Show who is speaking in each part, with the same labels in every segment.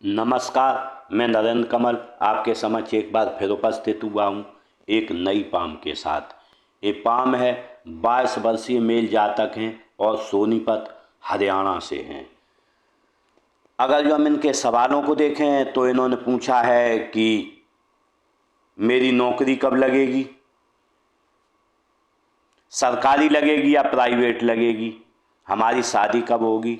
Speaker 1: नमस्कार, मैं नरेंद्र कमल आपके समक्ष एक बार फिर उपस्थित हुआ हूँ एक नई पाम के साथ। ये पाम है 22 वर्षीय मेल जातक हैं और सोनीपत हरियाणा से हैं। अगर जो हम इनके सवालों को देखें तो इन्होंने पूछा है कि मेरी नौकरी कब लगेगी, सरकारी लगेगी या प्राइवेट लगेगी, हमारी शादी कब होगी,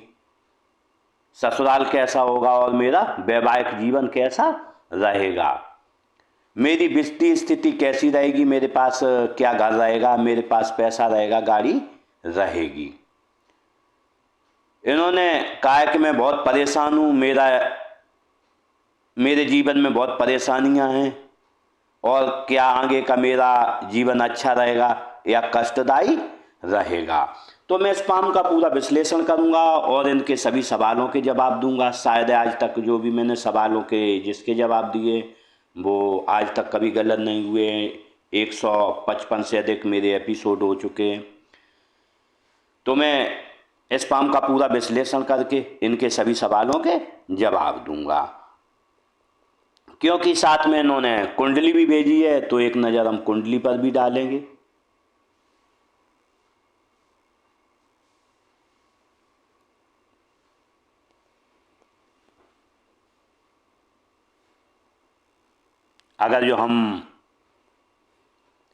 Speaker 1: ससुराल कैसा होगा और मेरा वैवाहिक जीवन कैसा रहेगा, मेरी वित्तीय स्थिति कैसी रहेगी, मेरे पास क्या घर रहेगा, मेरे पास पैसा रहेगा, गाड़ी रहेगी। इन्होंने कहा कि मैं बहुत परेशान हूँ, मेरे जीवन में बहुत परेशानियाँ हैं और क्या आगे का मेरा जीवन अच्छा रहेगा या कष्टदायी रहेगा। तो मैं इस पाम का पूरा विश्लेषण करूंगा और इनके सभी सवालों के जवाब दूंगा। शायद आज तक जो भी मैंने सवालों के जिसके जवाब दिए वो आज तक कभी गलत नहीं हुए। 155 से अधिक मेरे एपिसोड हो चुके हैं। तो मैं इस पाम का पूरा विश्लेषण करके इनके सभी सवालों के जवाब दूंगा, क्योंकि साथ में इन्होंने कुंडली भी भेजी है तो एक नज़र हम कुंडली पर भी डालेंगे। अगर जो हम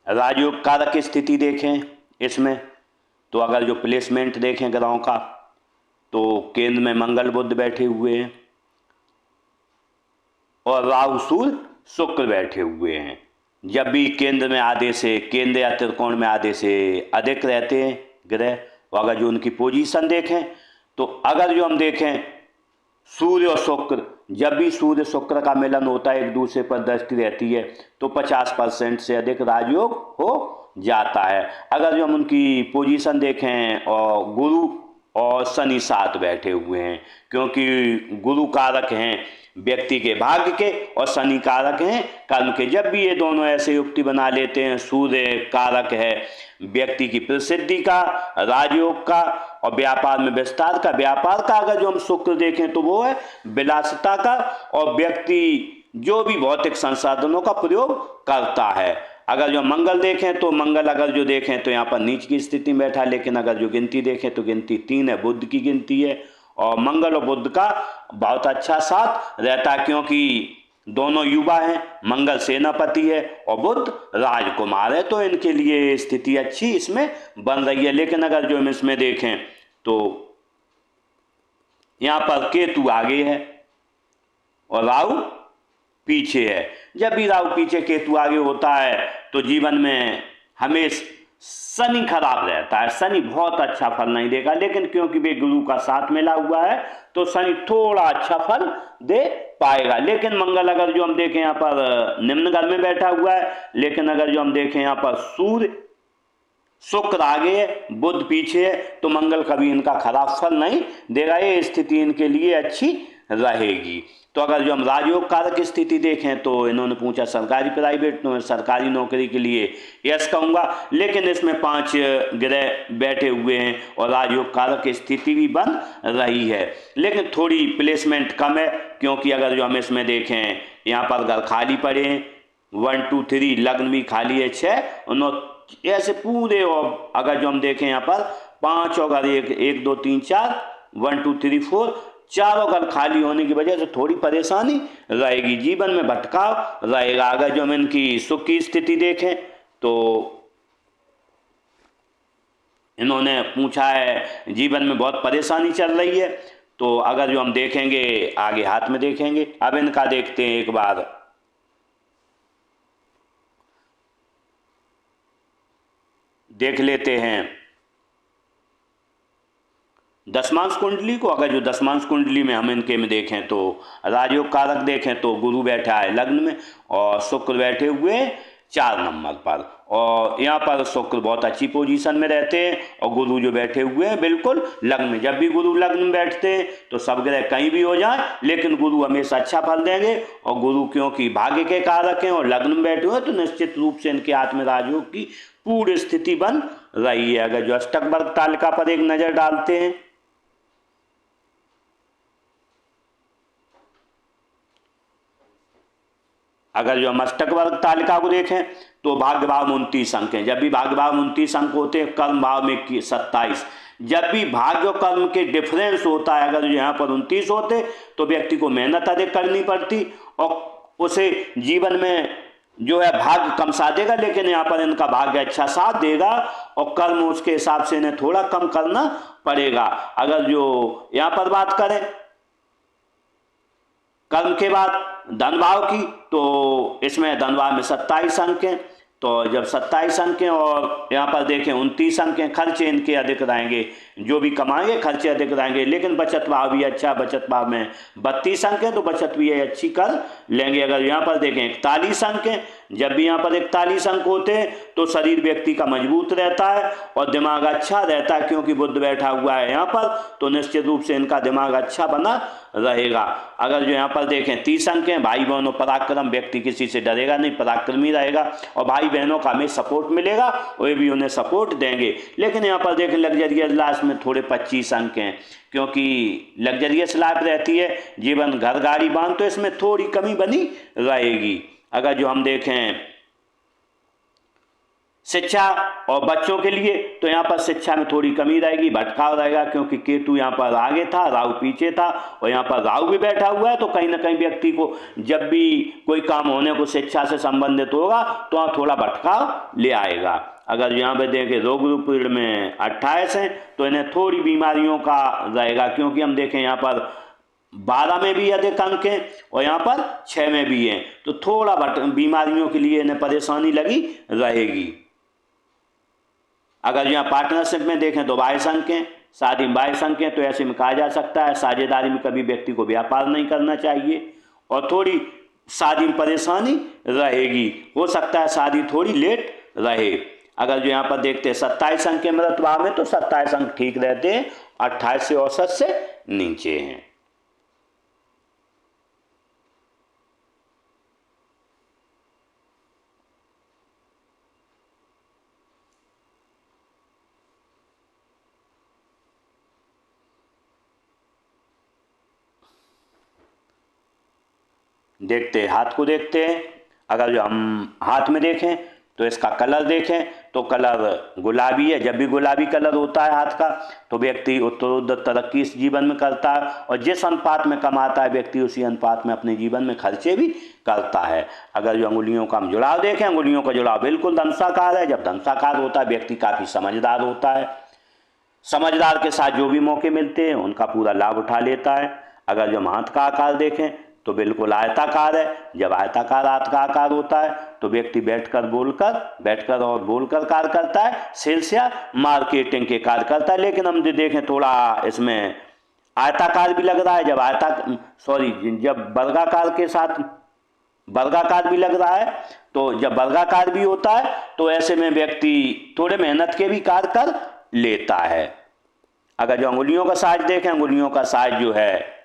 Speaker 1: राजयोग कारक की स्थिति देखें इसमें, तो अगर जो प्लेसमेंट देखें ग्रहों का, तो केंद्र में मंगल बुध बैठे हुए हैं और राहु सूर्य शुक्र बैठे हुए हैं। जब भी केंद्र में आधे से, केंद्र या त्रिकोण में आधे से अधिक रहते हैं ग्रह, और अगर जो उनकी पोजीशन देखें, तो अगर जो हम देखें सूर्य और शुक्र, जब भी सूर्य शुक्र का मिलन होता है, एक दूसरे पर दृष्टि रहती है, तो 50% से अधिक राजयोग हो जाता है। अगर जो हम उनकी पोजीशन देखें और गुरु और शनि साथ बैठे हुए हैं, क्योंकि गुरु कारक हैं व्यक्ति के भाग्य के और शनि कारक हैं कर्म के। जब भी ये दोनों ऐसे युक्ति बना लेते हैं, सूर्य कारक है व्यक्ति की प्रसिद्धि का, राजयोग का और व्यापार में विस्तार का। व्यापार का अगर जो हम शुक्र देखें तो वो है विलासिता का, और व्यक्ति जो भी भौतिक संसाधनों का प्रयोग करता है। अगर जो मंगल देखें तो मंगल अगर जो देखें तो यहाँ पर नीच की स्थिति में बैठा, लेकिन अगर जो गिनती देखें तो गिनती 3 है, बुध की गिनती है। और मंगल और बुध का बहुत अच्छा साथ रहता है, क्योंकि दोनों युवा हैं, मंगल सेनापति है और बुध राजकुमार है, तो इनके लिए स्थिति अच्छी इसमें बन रही है। लेकिन अगर जो हम इसमें देखें तो यहाँ पर केतु आगे है और राहु पीछे है। जब भी राहु पीछे केतु आगे होता है तो जीवन में हमेशा शनि खराब रहता है, शनि बहुत अच्छा फल नहीं देगा। लेकिन क्योंकि वे गुरु का साथ मिला हुआ है तो शनि थोड़ा अच्छा फल दे पाएगा। लेकिन मंगल अगर जो हम देखें यहाँ पर निम्न घर में बैठा हुआ है, लेकिन अगर जो हम देखें यहाँ पर सूर्य शुक्र आगे है, बुध पीछे है, तो मंगल कभी इनका खराब फल नहीं देगा। ये स्थिति इनके लिए अच्छी रहेगी। तो अगर जो हम राजयोग कारक की स्थिति देखें तो इन्होंने पूछा सरकारी प्राइवेट, तो सरकारी नौकरी के लिए यस कहूँगा। लेकिन इसमें 5 ग्रह बैठे हुए हैं और राजयोग कारक की स्थिति भी बन रही है, लेकिन थोड़ी प्लेसमेंट कम है। क्योंकि अगर जो हम इसमें देखें यहाँ पर घर खाली पड़े हैं, 1 2 3, लग्न भी खाली है 6 और ऐसे पूरे। और अगर जो हम देखें यहाँ पर 5 और अगर 1 2 3 4, 1 2 3 4, चारों घर खाली होने की वजह से थोड़ी परेशानी रहेगी, जीवन में भटकाव रहेगा। अगर जो हम इनकी सुख की स्थिति देखें तो इन्होंने पूछा है जीवन में बहुत परेशानी चल रही है। तो अगर जो हम देखेंगे आगे हाथ में देखेंगे, अब इनका देखते हैं एक बार। देख लेते हैं दशमांश कुंडली को। अगर जो दशमांश कुंडली में हम इनके में देखें तो राजयोग कारक देखें तो गुरु बैठा है लग्न में और शुक्र बैठे हुए 4 नंबर पर, और यहाँ पर शुक्र बहुत अच्छी पोजीशन में रहते हैं और गुरु जो बैठे हुए हैं बिल्कुल लग्न में। जब भी गुरु लग्न में बैठते हैं तो सब ग्रह कहीं भी हो जाए, लेकिन गुरु हमेशा अच्छा फल देंगे। और गुरु क्योंकि भाग्य के कारक हैं और लग्न में बैठे हुए हैं, तो निश्चित रूप से इनके हाथ में राजयोग की पूरी स्थिति बन रही है। अगर जो अष्टक वर्ग तालिका पर एक नजर डालते हैं अगर जो हम अष्टक वर्ग तालिका को देखें तो भाग्य भाव में 29 अंक हैं। जब भी भाग्य भाव में 29 अंक होते हैं, कर्म भाव में 27। जब भी भाग्य और कर्म के डिफरेंस होता है, अगर यहाँ पर 29 होते तो व्यक्ति को मेहनत अधिक करनी पड़ती और उसे जीवन में जो है भाग्य कम साथ देगा, लेकिन यहाँ पर इनका भाग्य अच्छा साथ देगा और कर्म उसके हिसाब से इन्हें थोड़ा कम करना पड़ेगा। अगर जो यहाँ पर बात करें कर्म के बाद धन भाव की, तो इसमें धन भाव में 27 अंक हैं। तो जब 27 अंक हैं और यहाँ पर देखें 29 अंक हैं, खर्चे इनके अधिक रहेंगे, जो भी कमाएंगे खर्चे अधिक रहेंगे, लेकिन बचत भाव भी अच्छा, बचत भाव में 32 अंक हैं तो बचत भी अच्छी कर लेंगे। अगर यहाँ पर देखें 41 अंक हैं, जब भी यहाँ पर 41 अंक होते हैं तो शरीर व्यक्ति का मजबूत रहता है और दिमाग अच्छा रहता है, क्योंकि बुध बैठा हुआ है यहाँ पर, तो निश्चित रूप से इनका दिमाग अच्छा बना रहेगा। अगर जो यहाँ पर देखें 30 अंक हैं, भाई बहनों पराक्रम, व्यक्ति किसी से डरेगा नहीं, पराक्रमी रहेगा और भाई बहनों का हमें सपोर्ट मिलेगा, वे भी उन्हें सपोर्ट देंगे। लेकिन यहाँ पर देखें लग्जरियस लाइफ में थोड़े 25 अंक हैं, क्योंकि लग्जरियस लाइफ रहती है, जीवन घर गाड़ी बांध, तो इसमें थोड़ी कमी बनी रहेगी। अगर जो हम देखें शिक्षा और बच्चों के लिए, तो यहाँ पर शिक्षा में थोड़ी कमी रहेगी, भटकाव रहेगा, क्योंकि केतु यहाँ पर आगे था, राहु पीछे था और यहाँ पर राहु भी बैठा हुआ है, तो कहीं ना कहीं व्यक्ति को जब भी कोई काम होने को शिक्षा से संबंधित होगा तो वहाँ थोड़ा भटकाव ले आएगा। अगर यहाँ पे देखें रोग रूप पीड़ में 28 हैं तो इन्हें थोड़ी बीमारियों का रहेगा, क्योंकि हम देखें यहाँ पर 12 में भी अधिक अंक हैं और यहाँ पर 6 में भी हैं, तो थोड़ा बीमारियों के लिए इन्हें परेशानी लगी रहेगी। अगर यहाँ पार्टनरशिप में देखें तो 22 अंक हैं, शादी में 22 अंक हैं, तो ऐसे में कहा जा सकता है साझेदारी में कभी व्यक्ति को व्यापार नहीं करना चाहिए और थोड़ी शादी में परेशानी रहेगी, हो सकता है शादी थोड़ी लेट रहे। अगर जो यहाँ पर देखते हैं 27 अंक के मृत भाव में, तो 27 अंक ठीक रहते हैं, 28 से औसत से नीचे हैं। देखते हैं हाथ को देखते हैं। अगर जो हम हाथ में देखें तो इसका कलर देखें तो कलर गुलाबी है। जब भी गुलाबी कलर होता है हाथ का तो व्यक्ति उत्तरोत्तर तरक्की इस जीवन में करता है और जिस अनुपात में कमाता है व्यक्ति उसी अनुपात में अपने जीवन में खर्चे भी करता है। अगर जो अंगुलियों का हम जुड़ाव देखें, अंगुलियों का जुड़ाव बिल्कुल धनुषाकार है। जब धनुषाकार होता है व्यक्ति काफ़ी समझदार होता है, समझदार के साथ जो भी मौके मिलते हैं उनका पूरा लाभ उठा लेता है। अगर जो हम हाथ का आकार देखें तो बिल्कुल आयताकार है। जब आयताकार हाथ का आकार होता है तो व्यक्ति बैठकर और बोलकर कार्य करता है, सेल्स या मार्केटिंग के कार्य करता है। लेकिन हम देखें थोड़ा इसमें आयताकार भी लग रहा है, जब वर्गाकार के साथ वर्गाकार भी लग रहा है, तो जब वर्गाकार भी होता है तो ऐसे में व्यक्ति थोड़े मेहनत के भी कार्य कर लेता है। अगर जो अंगुलियों का साइज देखें, अंगुलियों का साइज जो है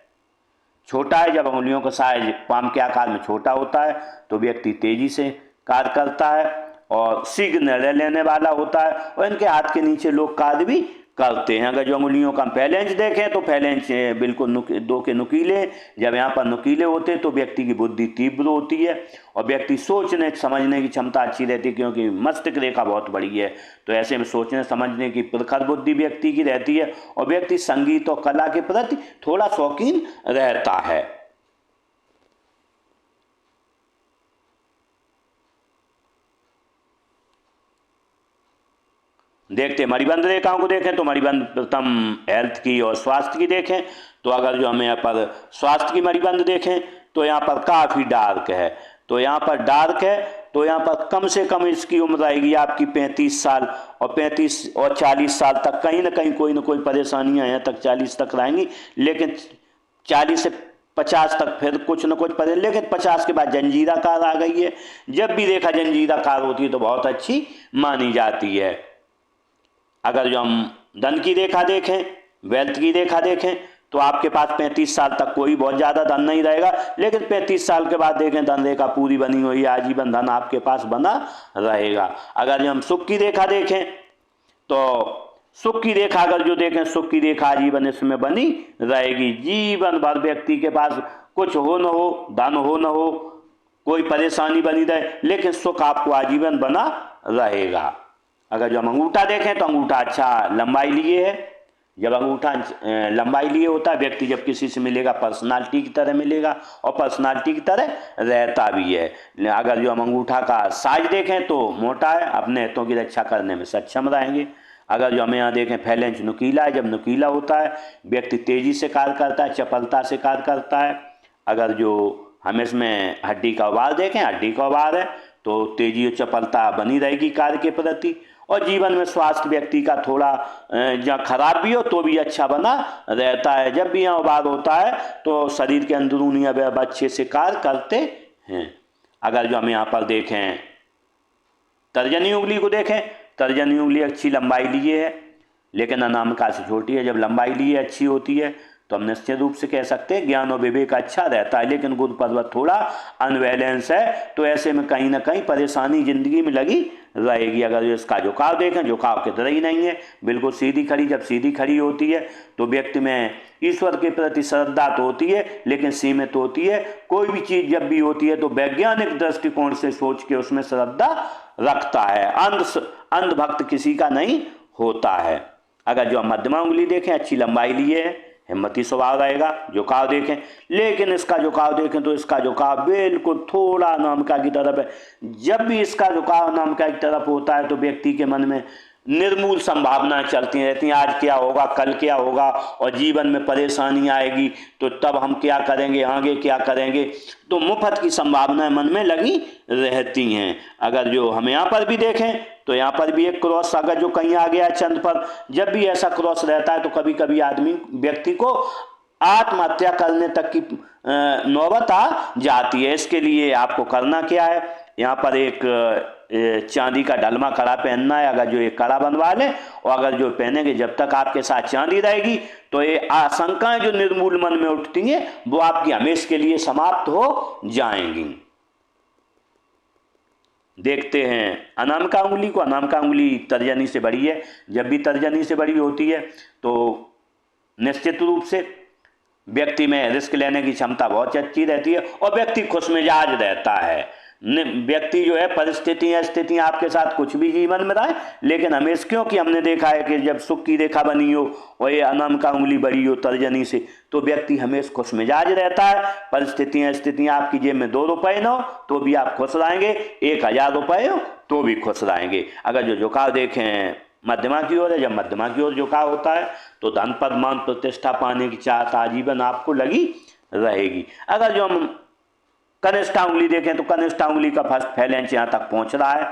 Speaker 1: छोटा है। जब अंगुलियों का साइज पाम के आकार में छोटा होता है तो व्यक्ति तेजी से कार्य करता है और शीघ्र निर्णय लेने वाला होता है और इनके हाथ के नीचे लोग कार्य भी करते हैं। अगर जो अंगुलियों का फैलेंज देखें तो फैलेंज बिल्कुल दो के नुकीले, जब यहाँ पर नुकीले होते हैं तो व्यक्ति की बुद्धि तीव्र होती है और व्यक्ति सोचने समझने की क्षमता अच्छी रहती है, क्योंकि मस्तिष्क रेखा बहुत बड़ी है। तो ऐसे में सोचने समझने की प्रखर बुद्धि व्यक्ति की रहती है और व्यक्ति संगीत और कला के प्रति थोड़ा शौकीन रहता है। देखते हैं मणिबंध रेखाओं को देखें तो मणिबंध प्रथम हेल्थ की और स्वास्थ्य की देखें तो अगर जो हमें यहाँ पर स्वास्थ्य की मणिबंध देखें तो यहाँ पर काफ़ी डार्क है। तो यहाँ पर डार्क है तो यहाँ पर कम से कम इसकी उम्र रहेगी आपकी 35 साल और 35 और 40 साल तक कहीं ना कहीं कोई ना कोई परेशानियाँ यहाँ तक 40 तक रहेंगी, लेकिन 40 से 50 तक फिर कुछ न कुछ पड़े, लेकिन 50 के बाद जंजीराकार आ गई है। जब भी रेखा जंजीराकार होती है तो बहुत अच्छी मानी जाती है। अगर जो हम धन की रेखा देखें, वेल्थ की रेखा देखें तो आपके पास 35 साल तक कोई बहुत ज़्यादा धन नहीं रहेगा, लेकिन 35 साल के बाद देखें धन रेखा पूरी बनी हुई है, आजीवन धन आपके पास बना रहेगा। अगर जो हम सुख की रेखा देखें तो सुख की रेखा अगर जो देखें, सुख की रेखा आजीवन इसमें बनी रहेगी। जीवन भर व्यक्ति के पास कुछ हो न हो, धन हो न हो, कोई परेशानी बनी रहे, लेकिन सुख आपको आजीवन बना रहेगा। अगर जो हम अंगूठा देखें तो अंगूठा अच्छा लंबाई लिए है। जब अंगूठा लंबाई लिए होता है, व्यक्ति जब किसी से मिलेगा पर्सनालिटी की तरह मिलेगा और पर्सनालिटी की तरह रहता भी है। अगर जो हम अंगूठा का साइज देखें तो मोटा है, अपने हितों की रक्षा करने में सक्षम रहेंगे। अगर जो हम यहाँ देखें फैलेंज नुकीला है, जब नुकीला होता है व्यक्ति तेजी से कार्य करता है, चपलता से कार्य करता है। अगर जो हम इसमें हड्डी का उभार देखें, हड्डी का उभार है तो तेजी और चपलता बनी रहेगी कार्य के प्रति। और जीवन में स्वास्थ्य व्यक्ति का थोड़ा जहाँ खराब भी हो तो भी अच्छा बना रहता है। जब भी यहाँ उभार होता है तो शरीर के अंदरूनी अवयव अच्छे से कार्य करते हैं। अगर जो हम यहाँ पर देखें तर्जनी उंगली को देखें, तर्जनी उंगली अच्छी लंबाई लिए है लेकिन अनामिका से छोटी है। जब लंबाई लिए अच्छी होती है तो हम निश्चित रूप से कह सकते हैं ज्ञान और विवेक अच्छा रहता है, लेकिन गुरु पर्वत थोड़ा अनबैलेंस है, तो ऐसे में कहीं ना कहीं परेशानी जिंदगी में लगी रहेगी। अगर इसका झुकाव देखें, झुकाव की तरह ही नहीं है, बिल्कुल सीधी खड़ी। जब सीधी खड़ी होती है तो व्यक्ति में ईश्वर के प्रति श्रद्धा तो होती है लेकिन सीमित होती है। कोई भी चीज जब भी होती है तो वैज्ञानिक दृष्टिकोण से सोच के उसमें श्रद्धा रखता है, अंधभक्त किसी का नहीं होता है। अगर जो हम मध्यमा उंगली देखें अच्छी लंबाई लिए है, हिम्मती स्वभाव रहेगा। झुकाव देखें, लेकिन इसका झुकाव देखें तो इसका झुकाव बिल्कुल थोड़ा अनामिका की तरफ है। जब भी इसका झुकाव अनामिका की तरफ होता है तो व्यक्ति के मन में निर्मूल संभावनाएं चलती रहती हैं, आज क्या होगा, कल क्या होगा, और जीवन में परेशानी आएगी तो तब हम क्या करेंगे, आगे क्या करेंगे, तो मुफ्त की संभावनाएं मन में लगी रहती हैं। अगर जो हम यहाँ पर भी देखें तो यहाँ पर भी एक क्रॉस अगर जो कहीं आ गया चंद पर, जब भी ऐसा क्रॉस रहता है तो कभी कभी व्यक्ति को आत्महत्या करने तक की नौबत आ जाती है। इसके लिए आपको करना क्या है, यहाँ पर एक चांदी का डलमा कड़ा पहनना है। अगर जो एक कड़ा बनवा लें और अगर जो पहनेंगे जब तक आपके साथ चांदी रहेगी तो ये आशंकाएं जो निर्मूल मन में उठती हैं वो आपकी हमेशा के लिए समाप्त हो जाएंगी। देखते हैं अनामिका उंगली को। अनामिका उंगली तर्जनी से बड़ी है। जब भी तर्जनी से बड़ी होती है तो निश्चित रूप से व्यक्ति में रिस्क लेने की क्षमता बहुत अच्छी रहती है और व्यक्ति खुशमिजाज रहता है। व्यक्ति जो है स्थितियां आपके साथ कुछ भी जीवन में रहे, लेकिन हमेशा क्योंकि हमने देखा है कि जब सुख की रेखा बनी हो और ये अनामिका उंगली बड़ी हो तर्जनी से तो व्यक्ति हमेशा खुशमिजाज रहता है। परिस्थितियां आपकी जेब में 2 रुपए न हो तो भी आप खुश रहेंगे, 1000 रुपए हो तो भी खुश रहेंगे। अगर जो झुकाव देखें मध्यमा की ओर है, जब मध्यमा की ओर झुकाव होता है तो धन पद मान प्रतिष्ठा पाने की चाहत आजीवन आपको लगी रहेगी। अगर जो हम कनिष्ठा उंगली देखें तो कनिष्ठा उंगली का फर्स्ट फैलेंस यहाँ तक पहुँच रहा है।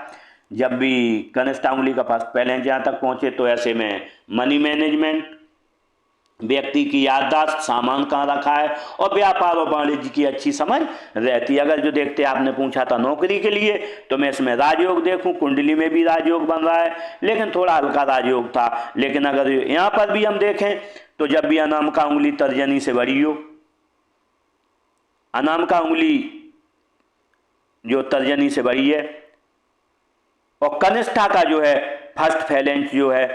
Speaker 1: जब भी कनिष्ठा उंगली का फर्स्ट फैलेंस यहाँ तक पहुँचे तो ऐसे में मनी मैनेजमेंट, व्यक्ति की याददाश्त, सामान कहाँ रखा है और व्यापार और वाणिज्य की अच्छी समझ रहती है। अगर जो देखते आपने पूछा था नौकरी के लिए तो मैं इसमें राजयोग देखूं, कुंडली में भी राजयोग बन रहा है लेकिन थोड़ा हल्का राजयोग था। लेकिन अगर यहाँ पर भी हम देखें तो जब भी अनामिका उंगली तर्जनी से बड़ी हो, अनामिका उंगली जो तर्जनी से बड़ी है और कनिष्ठा का जो है फर्स्ट फैलेंस जो है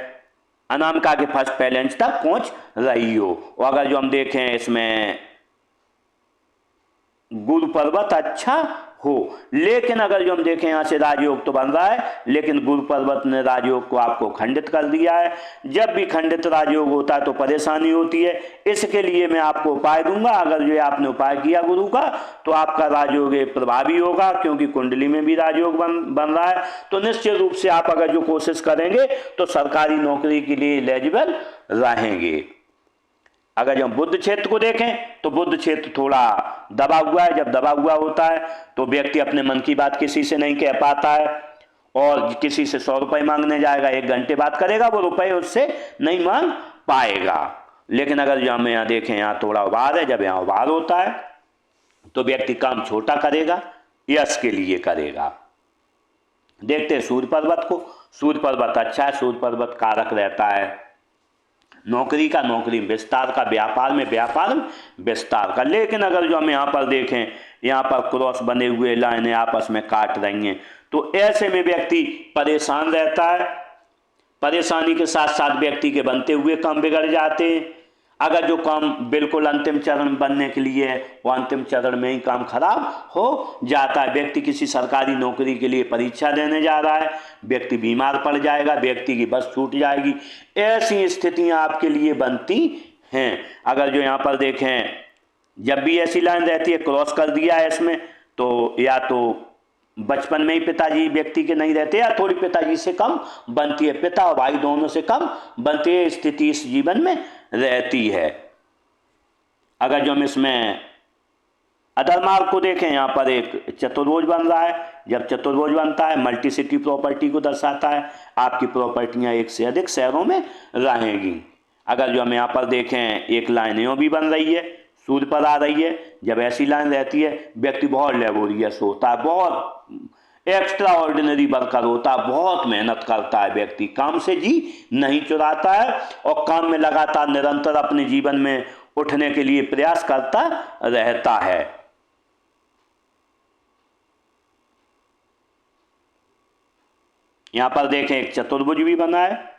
Speaker 1: अनामिका के फर्स्ट फैलेंस तक पहुंच रही हो। और अगर जो हम देखें इसमें गुरु पर्वत अच्छा हो, लेकिन अगर जो हम देखें यहाँ से राजयोग तो बन रहा है लेकिन गुरु पर्वत ने राजयोग को आपको खंडित कर दिया है। जब भी खंडित राजयोग होता है तो परेशानी होती है। इसके लिए मैं आपको उपाय दूंगा। अगर जो आपने उपाय किया गुरु का तो आपका राजयोग प्रभावी होगा, क्योंकि कुंडली में भी राजयोग बन रहा है। तो निश्चित रूप से आप अगर जो कोशिश करेंगे तो सरकारी नौकरी के लिए एलिजिबल रहेंगे। अगर जब बुध क्षेत्र को देखें तो बुध क्षेत्र थोड़ा दबा हुआ है। जब दबा हुआ होता है तो व्यक्ति अपने मन की बात किसी से नहीं कह पाता है और किसी से 100 रुपए मांगने जाएगा, 1 घंटे बात करेगा, वो रुपए उससे नहीं मांग पाएगा। लेकिन अगर जो हम यहाँ देखें यहाँ थोड़ा उभार है, जब यहाँ उभार होता है तो व्यक्ति काम छोटा करेगा, यश के लिए करेगा। देखते हैं सूर्य पर्वत को। सूर्य पर्वत अच्छा है, सूर्य पर्वत कारक रहता है नौकरी का, नौकरी में विस्तार का, व्यापार में विस्तार का। लेकिन अगर जो हम यहाँ पर देखें यहाँ पर क्रॉस बने हुए लाइनें आपस में काट रही हैं तो ऐसे में व्यक्ति परेशान रहता है। परेशानी के साथ साथ व्यक्ति के बनते हुए काम बिगड़ जाते हैं। अगर जो काम बिल्कुल अंतिम चरण में बनने के लिए है वो अंतिम चरण में ही काम खराब हो जाता है। व्यक्ति किसी सरकारी नौकरी के लिए परीक्षा देने जा रहा है, व्यक्ति बीमार पड़ जाएगा, व्यक्ति की बस छूट जाएगी, ऐसी स्थितियां आपके लिए बनती हैं। अगर जो यहाँ पर देखें, जब भी ऐसी लाइन रहती है क्रॉस कर दिया है इसमें, तो या तो बचपन में ही पिताजी व्यक्ति के नहीं रहते या थोड़ी पिताजी से कम बनती है, पिता और भाई दोनों से कम बनती है, स्थिति इस जीवन में रहती है। अगर जो हम इसमें अदर मार्ग को देखें, यहाँ पर एक चतुर्भुज बन रहा है। जब चतुर्भुज बनता है मल्टीसिटी प्रॉपर्टी को दर्शाता है, आपकी प्रॉपर्टियां एक से अधिक शहरों में रहेंगी। अगर जो हम यहाँ पर देखें, एक लाइन यूं भी बन रही है, सूर्य पर आ रही है, जब ऐसी लाइन रहती है व्यक्ति बहुत लेबोरियस होता है, बहुत एक्स्ट्रा ऑर्डिनरी वर्कर होता है, बहुत मेहनत करता है, व्यक्ति काम से जी नहीं चुराता है और काम में लगातार निरंतर अपने जीवन में उठने के लिए प्रयास करता रहता है। यहां पर देखें एक चतुर्भुज भी बना है।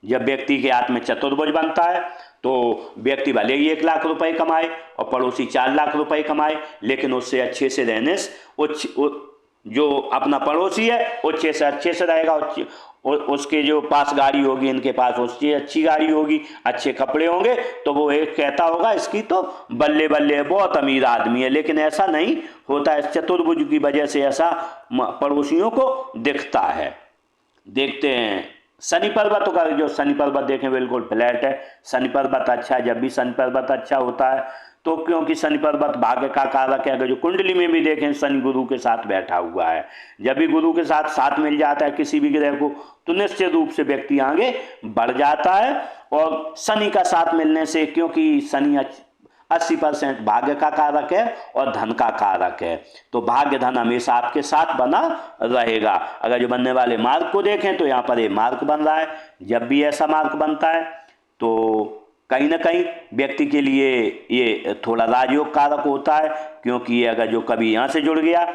Speaker 1: जब व्यक्ति के हाथ में चतुर्भुज बनता है तो व्यक्ति भले ही 1 लाख रुपए कमाए और पड़ोसी 4 लाख रुपए कमाए, लेकिन उससे अच्छे से रहने से जो अपना पड़ोसी है उससे अच्छे से रहेगा, उसके जो पास गाड़ी होगी, इनके पास उससे अच्छी गाड़ी होगी, अच्छे कपड़े होंगे, तो वो एक कहता होगा इसकी तो बल्ले बल्ले बहुत अमीर आदमी है। लेकिन ऐसा नहीं होता है, चतुर्भुज की वजह से ऐसा पड़ोसियों को दिखता है। देखते हैं शनि पर्वत का, जो शनि पर्वत देखें बिल्कुल फ्लैट है, शनि पर्वत अच्छा है। जब भी शनि पर्वत अच्छा होता है तो क्योंकि शनि पर्वत भाग्य का कारक है। अगर जो कुंडली में भी देखें शनि गुरु के साथ बैठा हुआ है, जब भी गुरु के साथ मिल जाता है किसी भी ग्रह को तो निश्चित रूप से व्यक्ति आगे बढ़ जाता है। और शनि का साथ मिलने से, क्योंकि शनि 80% भाग्य का कारक है और धन का कारक है, तो भाग्य धन हमेशा आपके साथ बना रहेगा। अगर जो बनने वाले मार्ग को देखें तो यहाँ पर ये मार्ग बन रहा है। जब भी ऐसा मार्ग बनता है तो कहीं ना कहीं व्यक्ति के लिए ये थोड़ा राजयोग कारक होता है, क्योंकि ये अगर जो कभी यहाँ से जुड़ गया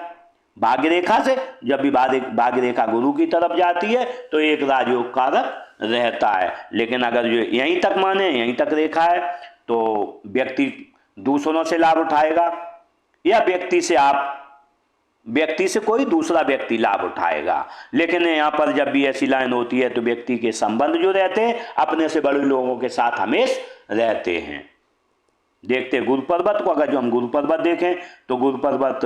Speaker 1: भाग्य रेखा से, जब भी भाग्य रेखा गुरु की तरफ जाती है तो एक राजयोग कारक रहता है। लेकिन अगर जो यहीं तक माने, यहीं तक रेखा है, तो व्यक्ति दूसरों से लाभ उठाएगा या व्यक्ति से कोई दूसरा व्यक्ति लाभ उठाएगा। लेकिन यहाँ पर जब भी ऐसी लाइन होती है तो व्यक्ति के संबंध जो रहते हैं अपने से बड़े लोगों के साथ हमेशा रहते हैं। देखते हैं गुरु पर्वत को। अगर जो हम गुरु पर्वत देखें तो गुरु पर्वत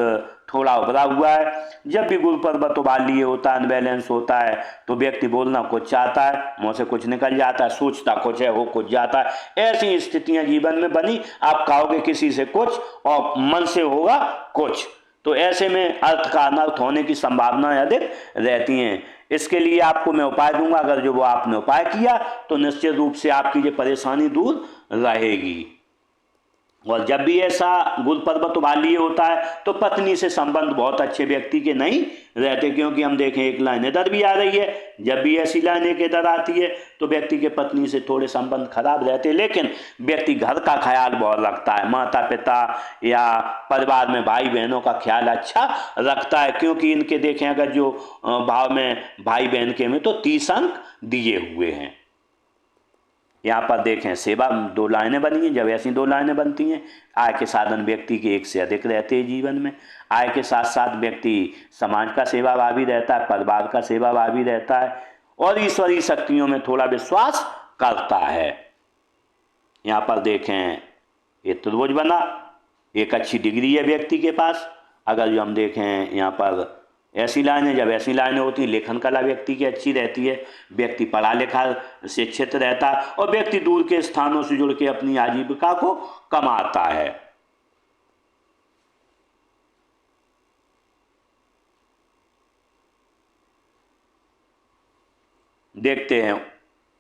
Speaker 1: थोड़ा उभरा हुआ है। जब भी गुरु पर्वत उबाल लिए होता है, अनबैलेंस होता है, तो व्यक्ति बोलना कुछ चाहता है, मुंह से कुछ निकल जाता है, सोचता कुछ है, हो कुछ जाता है। ऐसी स्थितियां जीवन में बनी, आप कहोगे किसी से कुछ और मन से होगा कुछ, तो ऐसे में अर्थ का अनर्थ होने की संभावनाएं अधिक रहती हैं। इसके लिए आपको मैं उपाय दूंगा, अगर जो वो आपने उपाय किया तो निश्चित रूप से आपकी ये परेशानी दूर रहेगी। और जब भी ऐसा गुरु पर्वत उबाल लिए होता है तो पत्नी से संबंध बहुत अच्छे व्यक्ति के नहीं रहते, क्योंकि हम देखें एक लाइन इधर भी आ रही है। जब भी ऐसी लाइन एक इधर आती है तो व्यक्ति के पत्नी से थोड़े संबंध खराब रहते हैं, लेकिन व्यक्ति घर का ख्याल बहुत रखता है, माता पिता या परिवार में भाई बहनों का ख्याल अच्छा रखता है, क्योंकि इनके देखें अगर जो भाव में भाई बहन के में तो 30 अंक दिए हुए हैं। यहाँ पर देखें सेवा 2 लाइनें बनी हैं। जब ऐसी 2 लाइनें बनती हैं, आय के साधन व्यक्ति के एक से अधिक रहते हैं जीवन में। आय के साथ साथ व्यक्ति समाज का सेवाभावी रहता है, परिवार का सेवाभावी रहता है और ईश्वरीय शक्तियों में थोड़ा विश्वास करता है। यहाँ पर देखें ये त्रिभुज बना, एक अच्छी डिग्री है व्यक्ति के पास। अगर जो हम देखें यहाँ पर ऐसी लाइनें, जब ऐसी लाइनें होती हैं लेखन कला व्यक्ति की अच्छी रहती है, व्यक्ति पढ़ा लिखा शिक्षित रहता है और व्यक्ति दूर के स्थानों से जुड़ के अपनी आजीविका को कमाता है। देखते हैं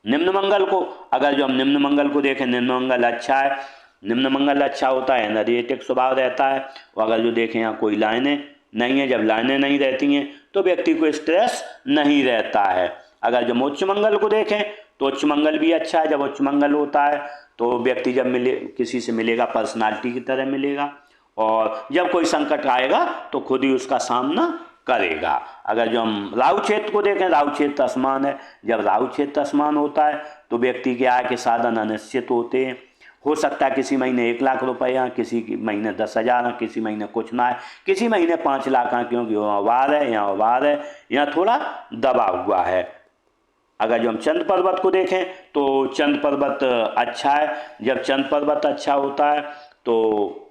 Speaker 1: निम्न मंगल को। अगर जो हम निम्न मंगल को देखें, निम्न मंगल अच्छा है, निम्न मंगल अच्छा होता है, एनर्जेटिक स्वभाव रहता है। और अगर जो देखें यहाँ कोई लाइनें नहीं है, जब लाइनें नहीं रहती हैं तो व्यक्ति को स्ट्रेस नहीं रहता है। अगर जब उच्च मंगल को देखें तो उच्च मंगल भी अच्छा है। जब उच्च मंगल होता है तो व्यक्ति जब किसी से मिलेगा पर्सनालिटी की तरह मिलेगा और जब कोई संकट आएगा तो खुद ही उसका सामना करेगा। अगर जो हम राहु क्षेत्र को देखें, राहु क्षेत्र आसमान है। जब राहु क्षेत्र आसमान होता है तो व्यक्ति के आय के साधन अनिश्चित होते हैं हो सकता है किसी महीने 1 लाख रुपया, किसी महीने 10,000, किसी महीने कुछ ना है, किसी महीने 5 लाख, क्योंकि वहाँ वार है, यहाँ थोड़ा दबा हुआ है। अगर जो हम चंद्र पर्वत को देखें तो चंद्र पर्वत अच्छा है। जब चंद्र पर्वत अच्छा होता है तो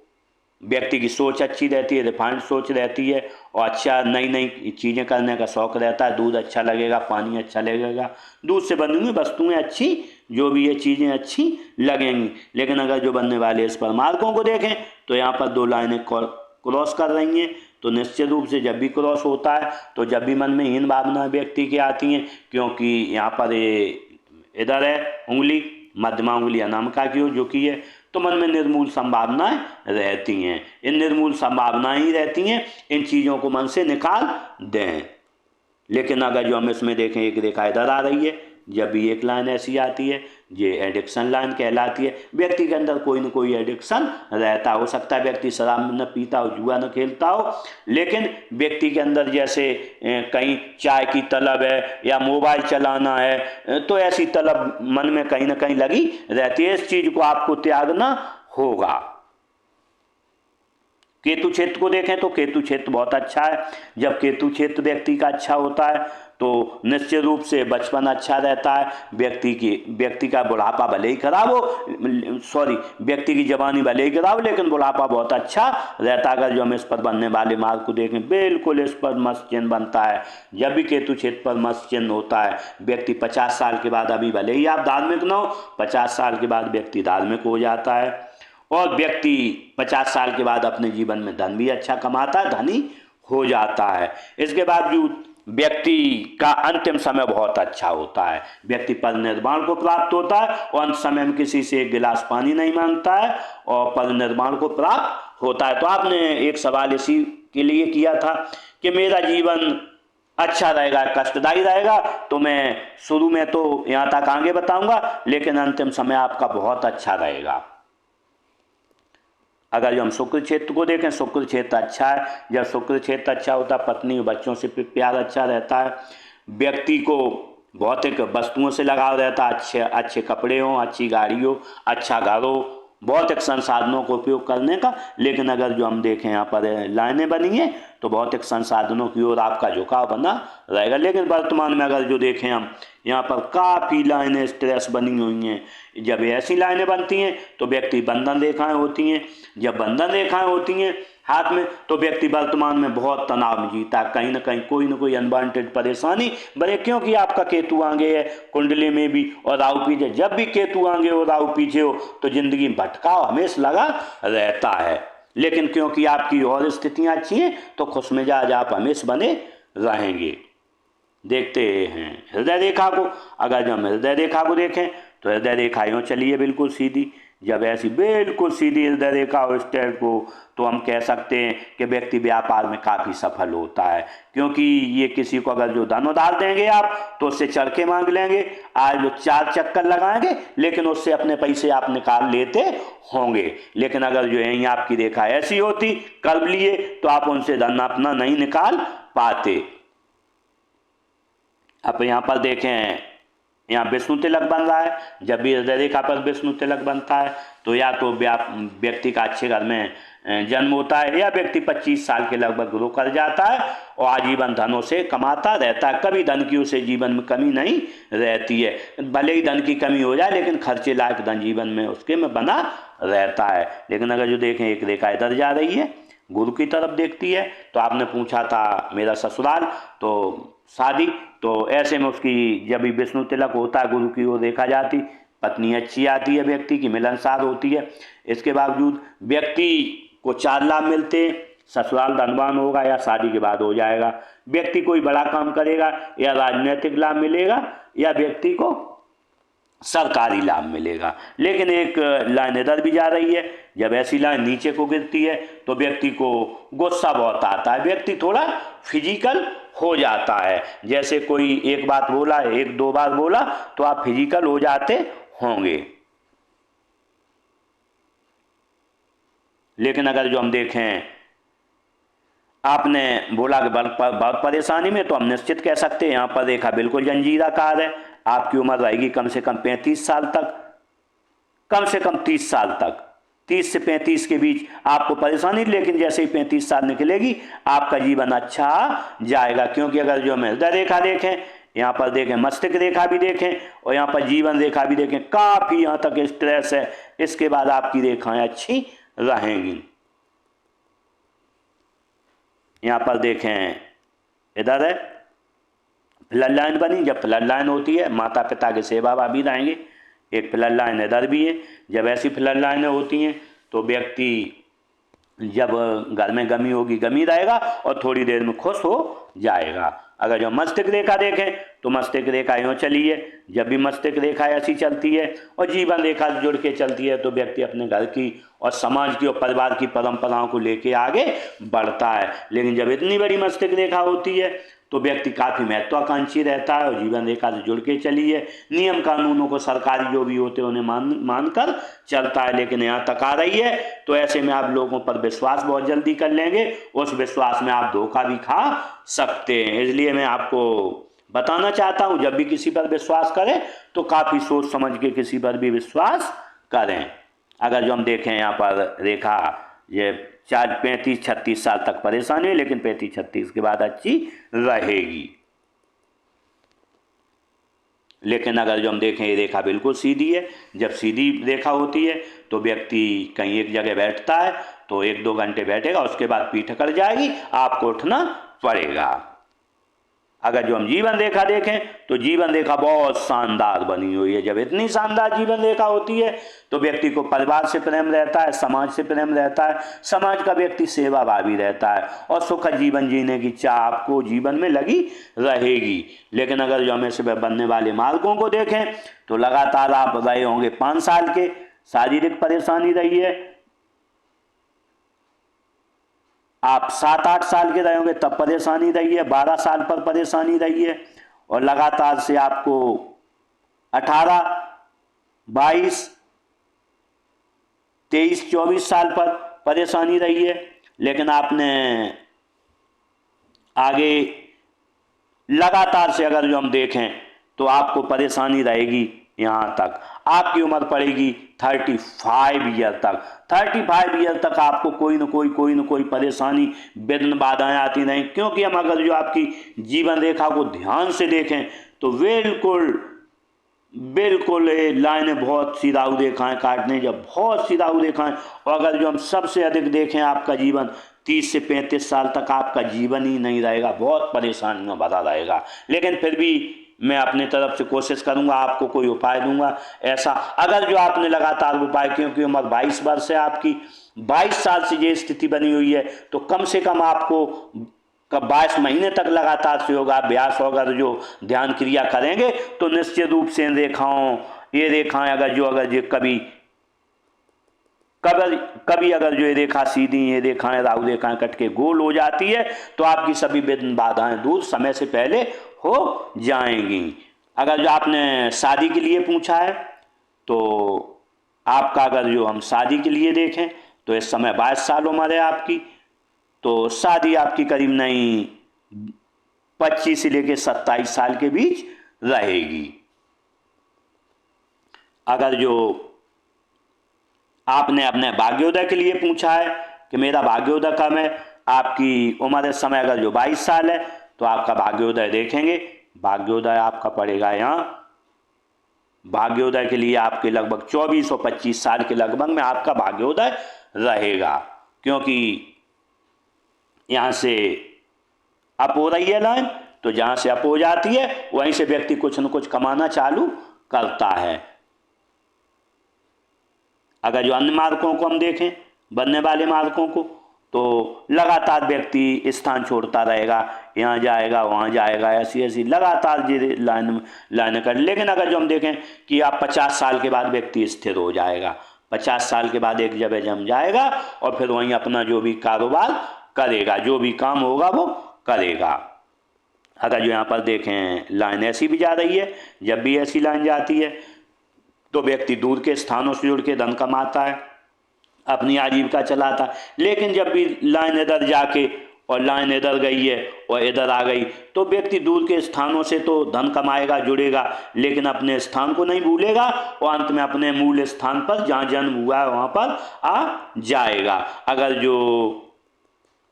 Speaker 1: व्यक्ति की सोच अच्छी रहती है, रिफाइंड सोच रहती है, और अच्छा नई नई चीज़ें करने का शौक़ रहता है। दूध अच्छा लगेगा, पानी अच्छा लगेगा, दूध से बनी हुई वस्तुएं अच्छी, जो भी ये चीज़ें अच्छी लगेंगी। लेकिन अगर जो बनने वाले इस पर मार्गों को देखें तो यहाँ पर 2 लाइनें क्रॉस कर रही हैं, तो निश्चित रूप से जब भी क्रॉस होता है तो जब भी मन में हीन भावना व्यक्ति की आती हैं, क्योंकि यहाँ पर ये इधर है उंगली, मध्यमा उंगली अनामिका की हो जो कि है, तो मन में निर्मूल संभावनाएं रहती हैं। इन निर्मूल संभावनाएं ही रहती हैं, इन चीज़ों को मन से निकाल दें। लेकिन अगर जो हम इसमें देखें, एक रेखा इधर आ रही है, जब भी एक लाइन ऐसी आती है, ये एडिक्शन लाइन कहलाती है। व्यक्ति के अंदर कोई न कोई एडिक्शन रहता हो सकता है, व्यक्ति शराब न पीता हो, जुआ न खेलता हो, लेकिन व्यक्ति के अंदर जैसे कहीं चाय की तलब है या मोबाइल चलाना है, तो ऐसी तलब मन में कहीं ना कहीं लगी रहती है। इस चीज़ को आपको त्यागना होगा। केतु क्षेत्र को देखें तो केतु क्षेत्र बहुत अच्छा है। जब केतु क्षेत्र व्यक्ति का अच्छा होता है तो निश्चित रूप से बचपन अच्छा रहता है। व्यक्ति का बुढ़ापा भले ही खराब हो, व्यक्ति की जवानी भले ही खराब हो, लेकिन बुढ़ापा बहुत अच्छा रहता है। अगर जो हम इस पर बनने वाले मार्ग को देखें, बिल्कुल इस पर मस्त चिन्ह बनता है। जब भी केतु क्षेत्र पर मस्त चिन्ह होता है, व्यक्ति 50 साल के बाद, अभी भले ही आप धार्मिक न हो, 50 साल के बाद व्यक्ति धार्मिक हो जाता है, और व्यक्ति 50 साल के बाद अपने जीवन में धन भी अच्छा कमाता है, धनी हो जाता है। इसके बावजूद व्यक्ति का अंतिम समय बहुत अच्छा होता है। व्यक्ति परिनिर्वाण को प्राप्त होता है और अंत समय में किसी से 1 गिलास पानी नहीं मांगता है और परिनिर्वाण को प्राप्त होता है। तो आपने एक सवाल इसी के लिए किया था कि मेरा जीवन अच्छा रहेगा, कष्टदायी रहेगा, तो मैं शुरू में तो यहाँ तक आगे बताऊंगा, लेकिन अंतिम समय आपका बहुत अच्छा रहेगा। अगर जो हम शुक्र क्षेत्र को देखें, शुक्र क्षेत्र अच्छा है। जब शुक्र क्षेत्र अच्छा होता है, पत्नी और बच्चों से प्यार अच्छा रहता है। व्यक्ति को भौतिक वस्तुओं से लगाव रहता है, अच्छे कपड़े हों, अच्छी गाड़ी हो, अच्छा घर हो, भौतिक संसाधनों का उपयोग करने का। लेकिन अगर जो हम देखें यहाँ पर लाइनें बनी हैं तो भौतिक संसाधनों की ओर आपका झुकाव बना रहेगा। लेकिन वर्तमान में अगर जो देखें हम, यहाँ पर काफ़ी लाइनें स्ट्रेस बनी हुई हैं। जब ऐसी लाइनें बनती हैं तो व्यक्ति बंधन रेखाएं होती हैं। जब बंधन रेखाएं होती हैं हाथ में, तो व्यक्ति वर्तमान में बहुत तनाव में जीता है। कहीं ना कहीं कोई ना कोई अनवांटेड परेशानी बने, क्योंकि आपका केतु आगे है कुंडली में भी और राहु पीछे। जब भी केतु आगे और राहु पीछे हो तो जिंदगी में भटकाव हमेशा लगा रहता है। लेकिन क्योंकि आपकी और स्थितियाँ अच्छी हैं तो खुश मिजाज आप हमेशा बने रहेंगे। देखते हैं हृदय रेखा को। अगर जब हम हृदय रेखा को देखें तो हृदय रेखा यूँ चलिए बिल्कुल सीधी। जब ऐसी बिल्कुल सीधी हृदय रेखा हो स्टेट को, तो हम कह सकते हैं कि व्यक्ति व्यापार में काफ़ी सफल होता है। क्योंकि ये किसी को अगर जो धन उधार देंगे आप तो उससे चढ़ के मांग लेंगे, आज वो 4 चक्कर लगाएंगे, लेकिन उससे अपने पैसे आप निकाल लेते होंगे। लेकिन अगर जो यहीं आपकी रेखा ऐसी होती कर लिए तो आप उनसे धन अपना नहीं निकाल पाते। अब यहाँ पर देखें, यहाँ विष्णु तिलक बन रहा है। जब भी हृदय रेखा पर विष्णु तिलक बनता है तो या तो व्यक्ति का अच्छे घर में जन्म होता है, या व्यक्ति 25 साल के लगभग ग्रो कर जाता है और आजीवन धनों से कमाता रहता है। कभी धन की उसे जीवन में कमी नहीं रहती है। भले ही धन की कमी हो जाए, लेकिन खर्चे लायक धन जीवन में उसके में बना रहता है। लेकिन अगर जो देखें एक रेखा इधर जा रही है, गुरु की तरफ देखती है, तो आपने पूछा था मेरा ससुराल तो शादी, तो ऐसे में उसकी जब भी विष्णु तिलक होता है गुरु की ओर देखा जाती, पत्नी अच्छी आती है, व्यक्ति की मिलनसार होती है। इसके बावजूद व्यक्ति को 4 लाभ मिलते हैं। ससुराल धनवान होगा या शादी के बाद हो जाएगा, व्यक्ति कोई बड़ा काम करेगा या राजनीतिक लाभ मिलेगा, या व्यक्ति को सरकारी लाभ मिलेगा। लेकिन एक लाइन इधर भी जा रही है। जब ऐसी लाइन नीचे को गिरती है तो व्यक्ति को गुस्सा बहुत आता है, व्यक्ति थोड़ा फिजिकल हो जाता है। जैसे कोई एक बात बोला, 1-2 बार बोला तो आप फिजिकल हो जाते होंगे। लेकिन अगर जो हम देखें आपने बोला कि बहुत परेशानी में, तो हम निश्चित कह सकते हैं यहाँ पर रेखा बिल्कुल जंजीराकार है। आपकी उम्र रहेगी कम से कम 35 साल तक। कम से कम 30 साल तक, 30 से 35 के बीच आपको परेशानी, लेकिन जैसे ही 35 साल निकलेगी आपका जीवन अच्छा जाएगा। क्योंकि अगर जो हम हृदय रेखा देखें, यहाँ पर देखें मस्तिष्क रेखा भी देखें और यहाँ पर जीवन रेखा भी देखें, काफ़ी यहाँ तक स्ट्रेस है, इसके बाद आपकी रेखाएं अच्छी रहेंगी। यहाँ पर देखें इधर है फ्लड लाइन बनी, जब फ्लड लाइन होती है माता पिता के सेवा भावी रहेंगे। एक फ्लड लाइन इधर भी है, जब ऐसी फ्लड लाइनें होती हैं तो व्यक्ति जब घर में गमी होगी गमी रहेगा और थोड़ी देर में खुश हो जाएगा। अगर जो मस्तिष्क रेखा देखें तो मस्तिष्क रेखा यूँ चली है, जब भी मस्तिष्क रेखा ऐसी चलती है और जीवन रेखा जुड़ के चलती है तो व्यक्ति अपने घर की और समाज की और परिवार की परंपराओं को लेके आगे बढ़ता है। लेकिन जब इतनी बड़ी मस्तिष्क रेखा होती है तो व्यक्ति काफ़ी महत्वाकांक्षी रहता है और जीवन रेखा से जुड़ के चली है, नियम कानूनों को सरकारी जो भी होते हैं उन्हें मानकर चलता है। लेकिन यहाँ तक आ रही है तो ऐसे में आप लोगों पर विश्वास बहुत जल्दी कर लेंगे, उस विश्वास में आप धोखा भी खा सकते हैं। इसलिए मैं आपको बताना चाहता हूँ जब भी किसी पर विश्वास करें तो काफ़ी सोच समझ के किसी पर भी विश्वास करें। अगर जो हम देखें यहाँ पर रेखा ये 35-36 साल तक परेशानी है, लेकिन 35-36 के बाद अच्छी रहेगी। लेकिन अगर जो हम देखें ये रेखा बिल्कुल सीधी है, जब सीधी रेखा होती है तो व्यक्ति कहीं एक जगह बैठता है तो 1-2 घंटे बैठेगा, उसके बाद पीठ अकड़ जाएगी, आपको उठना पड़ेगा। अगर जो हम जीवन रेखा देखें तो जीवन रेखा बहुत शानदार बनी हुई है। जब इतनी शानदार जीवन रेखा होती है तो व्यक्ति को परिवार से प्रेम रहता है, समाज से प्रेम रहता है, समाज का व्यक्ति सेवा भावी रहता है और सुखद जीवन जीने की चाह आपको जीवन में लगी रहेगी। लेकिन अगर जो हमें से बनने वाले मार्गों को देखें तो लगातार आप रहे होंगे 5 साल के, शारीरिक परेशानी रही है, आप 7-8 साल के रहे होंगे तब परेशानी रही है, 12 साल पर परेशानी रही है और लगातार से आपको 18, 22, 23, 24 साल पर परेशानी रही है। लेकिन आपने आगे लगातार से अगर जो हम देखें तो आपको परेशानी रहेगी, यहाँ तक आपकी उम्र पड़ेगी 35 ईयर तक। 35 ईयर तक आपको कोई न कोई परेशानी विघ्न बाधाएं आती नहीं। क्योंकि हम अगर जो आपकी जीवन रेखा को ध्यान से देखें तो बिल्कुल लाइनें बहुत सी राहु रेखाएं काटने, जब बहुत सी राहु रेखाएं, और अगर जो हम सबसे अधिक देखें आपका जीवन 30 से 35 साल तक आपका जीवन ही नहीं रहेगा, बहुत परेशानियों भरा रहेगा। लेकिन फिर भी मैं अपने तरफ से कोशिश करूंगा, आपको कोई उपाय दूंगा ऐसा। अगर जो आपने लगातार उपाय, क्योंकि उम्र 22 वर्ष है आपकी, 22 साल से ये स्थिति बनी हुई है तो कम से कम आपको 22 महीने तक लगातार से योगाभ्यास अगर जो ध्यान क्रिया करेंगे तो निश्चित रूप से ये रेखाएं अगर जो कभी अगर जो ये रेखा सीधी, ये रेखाएं राहु रेखाएं कट के गोल हो जाती है तो आपकी सभी विघ्न बाधाएं दूर समय से पहले हो जाएंगी। अगर जो आपने शादी के लिए पूछा है तो आपका अगर जो हम शादी के लिए देखें तो इस समय 22 साल उम्र है आपकी, तो शादी आपकी करीब नहीं 25 से लेकर 27 साल के बीच रहेगी। अगर जो आपने अपने भाग्योदय के लिए पूछा है कि मेरा भाग्योदय कब है, आपकी उम्र इस समय अगर जो 22 साल है तो आपका भाग्योदय देखेंगे, भाग्योदय आपका पड़ेगा यहाँ, भाग्योदय के लिए आपके लगभग 24 और 25 साल के लगभग में आपका भाग्योदय रहेगा। क्योंकि यहाँ से अप हो रही है लाइन, तो जहाँ से अप हो जाती है वहीं से व्यक्ति कुछ न कुछ कमाना चालू करता है। अगर जो अन्य मार्गों को हम देखें, बनने वाले मार्गों को, तो लगातार व्यक्ति स्थान छोड़ता रहेगा, यहाँ जाएगा वहाँ जाएगा, ऐसी लगातार ये लाइन कर। लेकिन अगर जो हम देखें कि आप 50 साल के बाद व्यक्ति स्थिर हो जाएगा, 50 साल के बाद एक जगह जम जाएगा और फिर वहीं अपना जो भी कारोबार करेगा, जो भी काम होगा वो करेगा। अगर जो यहाँ पर देखें लाइन ऐसी भी जा रही है, जब भी ऐसी लाइन जाती है तो व्यक्ति दूर के स्थानों से जुड़ के धन कमाता है, अपनी आजीविका चलाता है। लेकिन जब भी लाइन इधर जाके और लाइन इधर गई है और इधर आ गई, तो व्यक्ति दूर के स्थानों से तो धन कमाएगा, जुड़ेगा, लेकिन अपने स्थान को नहीं भूलेगा और अंत में अपने मूल स्थान पर जहाँ जन्म हुआ है वहाँ पर आ जाएगा। अगर जो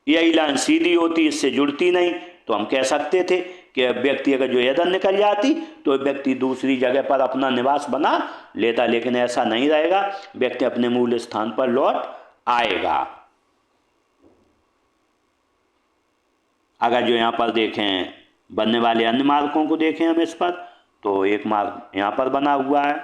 Speaker 1: यही लाइन सीधी होती, इससे जुड़ती नहीं, तो हम कह सकते थे कि व्यक्ति अगर जो इधर निकल जाती तो व्यक्ति दूसरी जगह पर अपना निवास बना लेता, लेकिन ऐसा नहीं रहेगा, व्यक्ति अपने मूल स्थान पर लौट आएगा। अगर जो यहाँ पर देखें बनने वाले अन्य मार्कों को देखें हम इस पर, तो एक मार्क यहाँ पर बना हुआ है,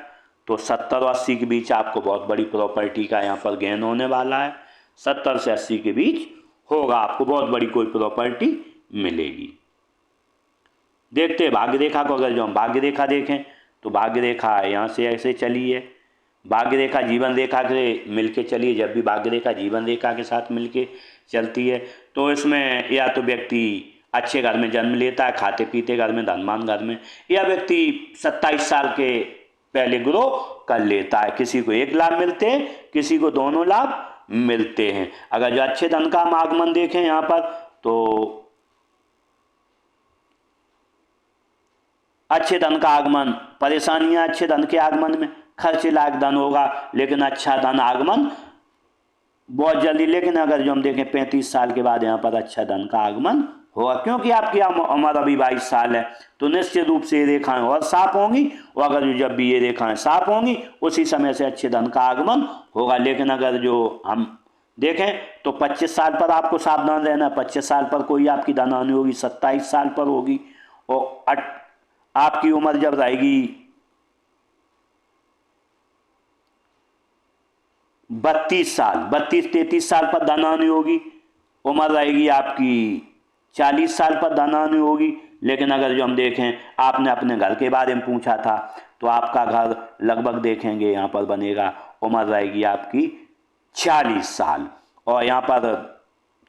Speaker 1: तो 70 और 80 के बीच आपको बहुत बड़ी प्रॉपर्टी का यहाँ पर गेन होने वाला है। 70 से 80 के बीच होगा, आपको बहुत बड़ी कोई प्रॉपर्टी मिलेगी। देखते हैं भाग्य रेखा को। अगर जो हम भाग्य रेखा देखें तो भाग्य रेखा यहाँ से ऐसे चली है, भाग्य रेखा जीवन रेखा के मिलके चलिए। जब भी भाग्य रेखा जीवन रेखा के साथ मिलके चलती है तो इसमें या तो व्यक्ति अच्छे घर में जन्म लेता है, खाते पीते घर में, धनवान घर में, या व्यक्ति 27 साल के पहले ग्रो कर लेता है। किसी को एक लाभ मिलते हैं, किसी को दोनों लाभ मिलते हैं। अगर जो अच्छे धन का हम आगमन देखें यहाँ पर, तो अच्छे धन का आगमन, परेशानियां अच्छे धन के आगमन में, खर्च लायक धन होगा लेकिन अच्छा धन आगमन बहुत जल्दी। लेकिन अगर जो हम देखें 35 साल के बाद यहाँ पर अच्छा धन का आगमन होगा, क्योंकि आपकी उम्र अभी 22 साल है, तो निश्चित रूप से ये रेखाएं और साफ होंगी, और अगर जो जब भी ये रेखाएं साफ होंगी उसी समय से अच्छे धन का आगमन होगा। लेकिन अगर जो हम देखें तो 25 साल पर आपको सावधान रहना। 25 साल पर कोई आपकी धन हानि होगी, 27 साल पर होगी, और आपकी उम्र जब रहेगी 32 साल, 32-33 साल पर धन हानि होगी। उम्र रहेगी आपकी 40 साल पर धन हानि होगी। लेकिन अगर जो हम देखें, आपने अपने घर के बारे में पूछा था, तो आपका घर लगभग देखेंगे यहाँ पर बनेगा, उम्र रहेगी आपकी 40 साल, और यहाँ पर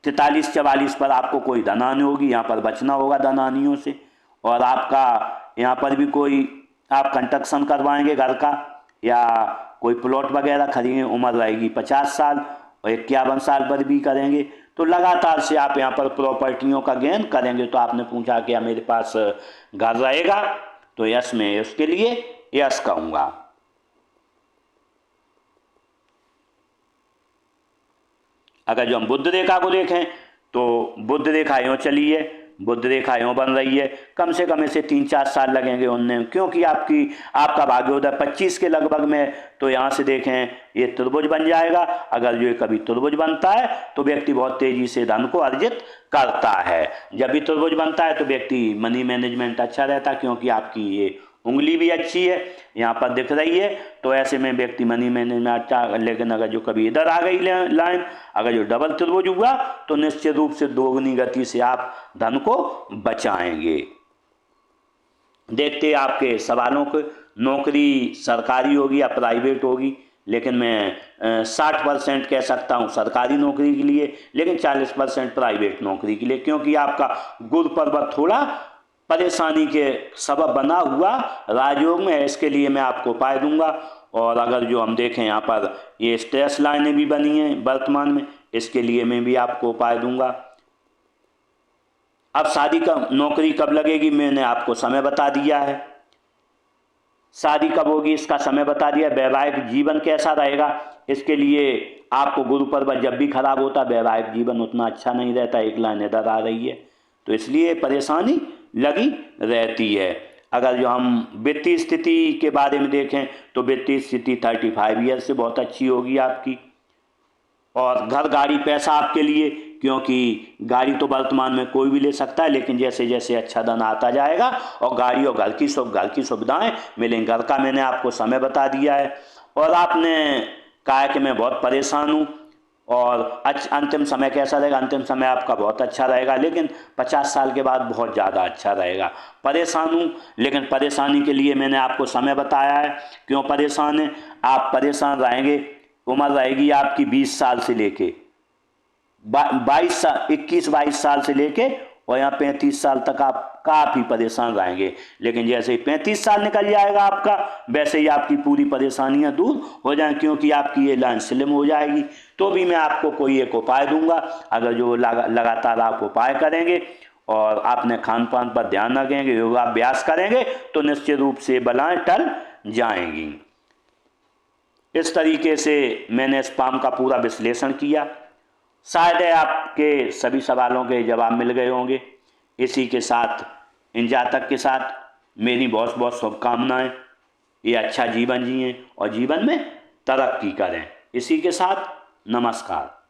Speaker 1: 43-44 पर आपको कोई धन हानि होगी, यहाँ पर बचना होगा धन हानियों से। और आपका यहाँ पर भी कोई आप कंस्ट्रक्शन करवाएंगे घर का या कोई प्लॉट वगैरह खरीदेंगे, उम्र रहेगी 50 साल, और 51 साल पर भी करेंगे, तो लगातार से आप यहाँ पर प्रॉपर्टियों का गेन करेंगे। तो आपने पूछा कि मेरे पास घर रहेगा, तो यस में उसके लिए यस कहूँगा। अगर जो हम बुध रेखा को देखें तो बुध रेखा यूँ चली है, बुध रेखा यूँ बन रही है, कम से कम इसे 3-4 साल लगेंगे उनने, क्योंकि आपका भाग्योदय 25 के लगभग में, तो यहाँ से देखें ये त्रिभुज बन जाएगा। अगर जो कभी त्रिभुज बनता है तो व्यक्ति बहुत तेजी से धन को अर्जित करता है। जब भी त्रिभुज बनता है तो व्यक्ति मनी मैनेजमेंट अच्छा रहता है, क्योंकि आपकी ये उंगली भी अच्छी है, यहाँ पर दिख रही है, तो ऐसे में व्यक्ति मनी मैनेजमेंट अच्छा। लेकिन अगर जो कभी इधर आ गई लाइन, अगर जो डबल त्रिभुज हुआ, तो निश्चित रूप से दोगुनी गति से आप धन को बचाएंगे। देखते आपके सवालों को। नौकरी सरकारी होगी या प्राइवेट होगी, लेकिन मैं 60% कह सकता हूँ सरकारी नौकरी के लिए, लेकिन 40% प्राइवेट नौकरी के लिए, क्योंकि आपका गुरु पर्वत थोड़ा परेशानी के सबब बना हुआ राजयोग में है। इसके लिए मैं आपको उपाय दूंगा। और अगर जो हम देखें यहाँ पर ये स्ट्रेस लाइनें भी बनी हैं वर्तमान में, इसके लिए मैं भी आपको उपाय दूंगा। अब शादी का नौकरी कब लगेगी, मैंने आपको समय बता दिया है। शादी कब होगी इसका समय बता दिया। वैवाहिक जीवन कैसा रहेगा, इसके लिए आपको गुरु पर्वत जब भी खराब होता, वैवाहिक जीवन उतना अच्छा नहीं रहता। एक लाइन इधर आ रही है, तो इसलिए परेशानी लगी रहती है। अगर जो हम वित्तीय स्थिति के बारे में देखें तो वित्तीय स्थिति 35 ईयर से बहुत अच्छी होगी आपकी। और घर गाड़ी पैसा आपके लिए, क्योंकि गाड़ी तो वर्तमान में कोई भी ले सकता है, लेकिन जैसे जैसे अच्छा धन आता जाएगा और गाड़ी और घर की सुविधाएं मिलेंगी। घर का मैंने आपको समय बता दिया है। और आपने कहा कि मैं बहुत परेशान हूँ, और अंतिम समय कैसा रहेगा, अंतिम समय आपका बहुत अच्छा रहेगा, लेकिन 50 साल के बाद बहुत ज़्यादा अच्छा रहेगा। परेशान हूँ, लेकिन परेशानी के लिए मैंने आपको समय बताया है। क्यों परेशान है, आप परेशान रहेंगे, उम्र रहेगी आपकी 20 साल से लेके 21-22 साल से लेके और यहाँ 35 साल तक आप काफ़ी परेशान रहेंगे। लेकिन जैसे ही 35 साल निकल जाएगा आपका, वैसे ही आपकी पूरी परेशानियाँ दूर हो जाएं, क्योंकि आपकी ये लाइन स्लिम हो जाएगी। तो भी मैं आपको कोई एक उपाय दूंगा, अगर जो लगातार आप उपाय करेंगे और आपने खान पान पर ध्यान रखेंगे, योगाभ्यास करेंगे, तो निश्चित रूप से बलाएँ टल जाएंगी। इस तरीके से मैंने स्पाम का पूरा विश्लेषण किया। शायद आपके सभी सवालों के जवाब मिल गए होंगे। इसी के साथ इन जातक के साथ मेरी बहुत बहुत शुभकामनाएं। ये अच्छा जीवन जिएं और जीवन में तरक्की करें। इसी के साथ नमस्कार।